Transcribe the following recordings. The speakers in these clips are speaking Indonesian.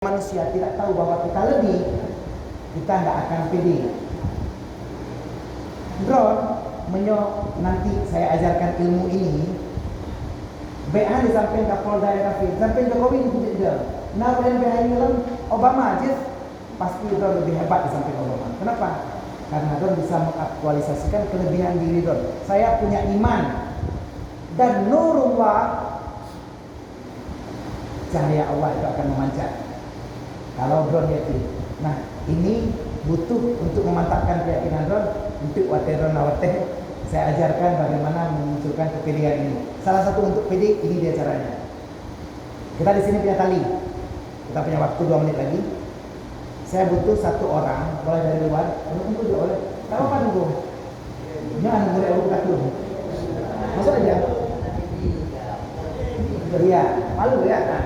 Manusia tidak tahu bahwa kita lebih, kita nggak akan pede. Drone nanti saya ajarkan ilmu ini. BA di samping Kapolda yang kafir, samping Jokowi ini dia. Nah, dan BA ini Obama aja pasti drone lebih hebat di samping Obama. Kenapa? Karena drone bisa mengaktualisasikan kelebihan diri drone. Saya punya iman dan nurullah, cahaya Allah itu akan memancar. Kalau drone yakin. Nah, ini butuh untuk memantapkan keyakinan drone. Untuk drone nawateh, saya ajarkan bagaimana memunculkan kepedean ini. Salah satu untuk pede, ini dia caranya. Kita di sini punya tali. Kita punya waktu 2 menit lagi. Saya butuh satu orang, boleh dari luar. Tunggu juga boleh. Tak apa nunggu. Jangan nunggu dari buka dulu. Masuk aja. Iya, malu ya kan?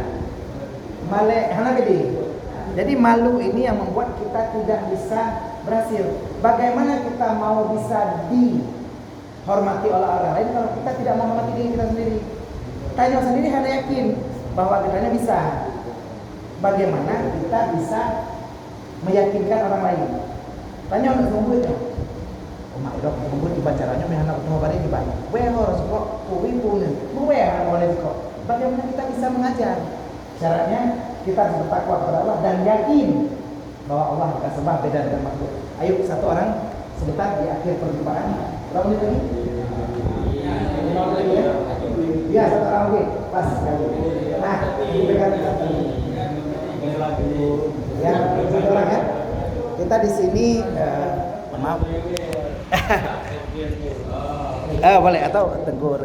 Malek, hana pede. Jadi malu ini yang membuat kita tidak bisa berhasil. Bagaimana kita mau bisa dihormati oleh orang lain kalau kita tidak menghormati diri kita sendiri? Tanya sendiri hanya yakin bahwa kita bisa. Bagaimana kita bisa meyakinkan orang lain? Tanya untuk sembuh itu. Oh mak dok, sembuh tiba caranya mehana ketemu pada ini banyak. Harus kok kuwi punya. Boleh kok. Bagaimana kita bisa mengajar? Caranya kita harus bertakwa kepada Allah dan yakin bahwa Allah akan sembah beda dengan makhluk. Ayo satu orang sebentar di akhir perjumpaan. Berapa menit lagi? 5 menit ya? Iya, satu orang lagi. Pas sekali. Nah, diberikan ya, satu orang ya. Kita di sini maaf. Boleh atau tegur.